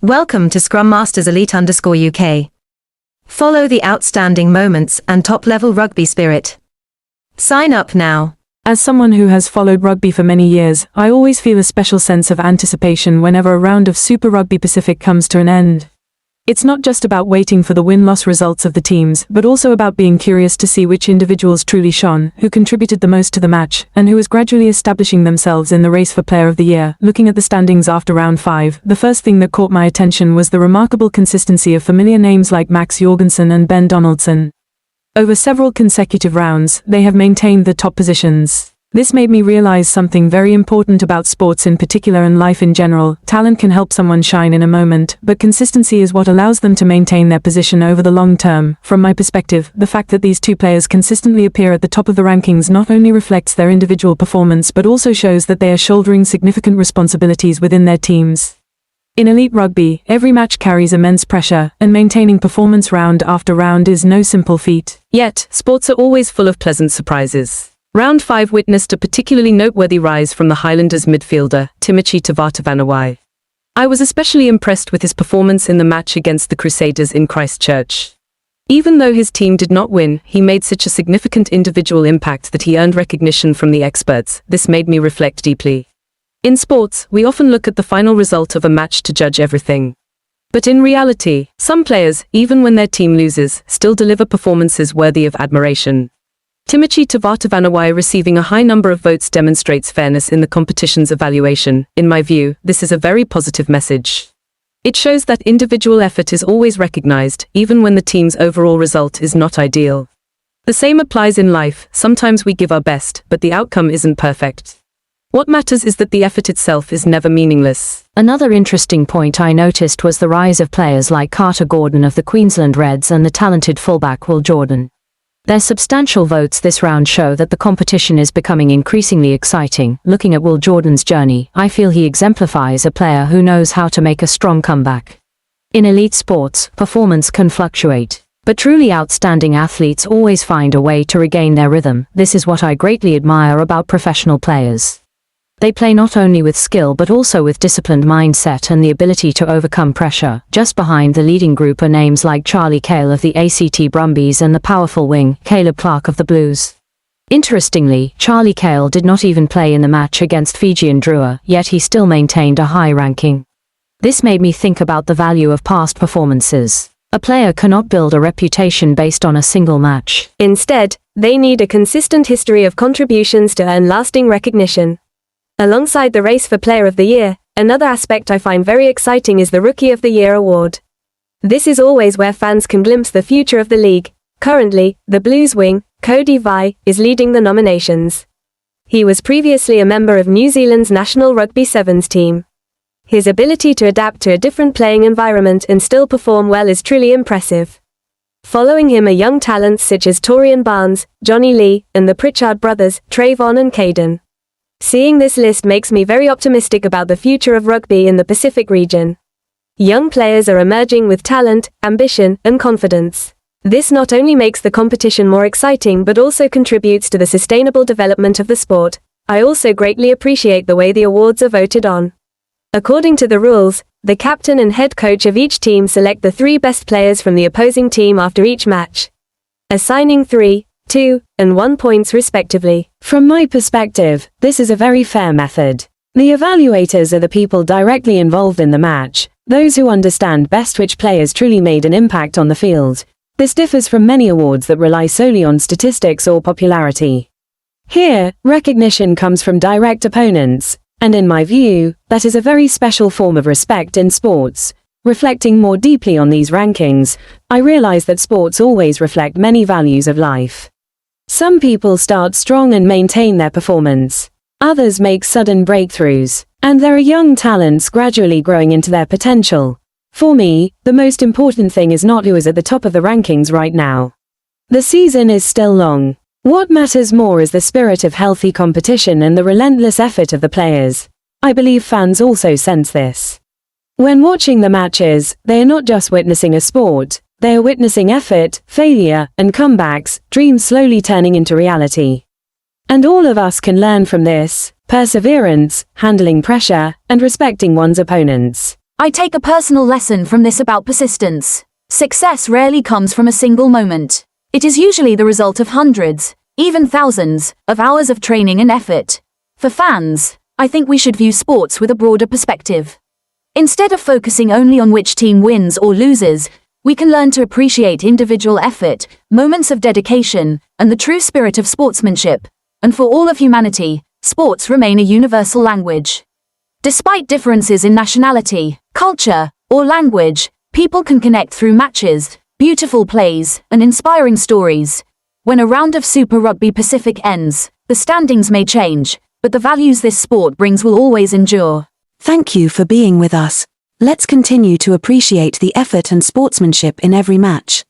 Welcome to Scrum Masters Elite _UK. Follow the outstanding moments and top-level rugby spirit. Sign up now. As someone who has followed rugby for many years, I always feel a special sense of anticipation whenever a round of Super Rugby Pacific comes to an end. It's not just about waiting for the win-loss results of the teams, but also about being curious to see which individuals truly shone, who contributed the most to the match, and who is gradually establishing themselves in the race for Player of the Year. Looking at the standings after round 5, the first thing that caught my attention was the remarkable consistency of familiar names like Max Jorgensen and Ben Donaldson. Over several consecutive rounds, they have maintained the top positions. This made me realize something very important about sports in particular and life in general. Talent can help someone shine in a moment, but consistency is what allows them to maintain their position over the long term. From my perspective, the fact that these two players consistently appear at the top of the rankings not only reflects their individual performance but also shows that they are shouldering significant responsibilities within their teams. In elite rugby, every match carries immense pressure, and maintaining performance round after round is no simple feat. Yet, sports are always full of pleasant surprises. Round 5 witnessed a particularly noteworthy rise from the Highlanders midfielder, Timoci Tavatavanawai. I was especially impressed with his performance in the match against the Crusaders in Christchurch. Even though his team did not win, he made such a significant individual impact that he earned recognition from the experts. This made me reflect deeply. In sports, we often look at the final result of a match to judge everything. But in reality, some players, even when their team loses, still deliver performances worthy of admiration. Timoci Tavatavanawai receiving a high number of votes demonstrates fairness in the competition's evaluation. In my view, this is a very positive message. It shows that individual effort is always recognized, even when the team's overall result is not ideal. The same applies in life. Sometimes we give our best, but the outcome isn't perfect. What matters is that the effort itself is never meaningless. Another interesting point I noticed was the rise of players like Carter Gordon of the Queensland Reds and the talented fullback Will Jordan. Their substantial votes this round show that the competition is becoming increasingly exciting. Looking at Will Jordan's journey, I feel he exemplifies a player who knows how to make a strong comeback. In elite sports, performance can fluctuate, but truly outstanding athletes always find a way to regain their rhythm. This is what I greatly admire about professional players. They play not only with skill but also with disciplined mindset and the ability to overcome pressure. Just behind the leading group are names like Charlie Cale of the ACT Brumbies and the powerful wing, Caleb Clark of the Blues. Interestingly, Charlie Cale did not even play in the match against Fijian Drua, yet he still maintained a high ranking. This made me think about the value of past performances. A player cannot build a reputation based on a single match. Instead, they need a consistent history of contributions to earn lasting recognition. Alongside the race for Player of the Year, another aspect I find very exciting is the Rookie of the Year award. This is always where fans can glimpse the future of the league. Currently, the Blues wing, Cody is leading the nominations. He was previously a member of New Zealand's national rugby sevens team. His ability to adapt to a different playing environment and still perform well is truly impressive. Following him are young talents such as Torian, Johnny Lee, and the Pritchard brothers, Trayvon and Caden. Seeing this list makes me very optimistic about the future of rugby in the Pacific region. Young players are emerging with talent, ambition, and confidence. This not only makes the competition more exciting but also contributes to the sustainable development of the sport. I also greatly appreciate the way the awards are voted on. According to the rules, the captain and head coach of each team select the 3 best players from the opposing team after each match, assigning 3, 2, and 1 points respectively. From my perspective, this is a very fair method. The evaluators are the people directly involved in the match, those who understand best which players truly made an impact on the field. This differs from many awards that rely solely on statistics or popularity. Here, recognition comes from direct opponents, and in my view, that is a very special form of respect in sports. Reflecting more deeply on these rankings, I realize that sports always reflect many values of life. Some people start strong and maintain their performance. Others make sudden breakthroughs, and there are young talents gradually growing into their potential. For me, the most important thing is not who is at the top of the rankings right now. The season is still long. What matters more is the spirit of healthy competition and the relentless effort of the players. I believe fans also sense this. When watching the matches, they are not just witnessing a sport, they are witnessing effort, failure, and comebacks, dreams slowly turning into reality. And all of us can learn from this: perseverance, handling pressure, and respecting one's opponents. I take a personal lesson from this about persistence. Success rarely comes from a single moment. It is usually the result of hundreds, even thousands, of hours of training and effort. For fans, I think we should view sports with a broader perspective. Instead of focusing only on which team wins or loses, we can learn to appreciate individual effort, moments of dedication, and the true spirit of sportsmanship. And for all of humanity, sports remain a universal language. Despite differences in nationality, culture, or language, people can connect through matches, beautiful plays, and inspiring stories. When a round of Super Rugby Pacific ends, the standings may change, but the values this sport brings will always endure. Thank you for being with us. Let's continue to appreciate the effort and sportsmanship in every match.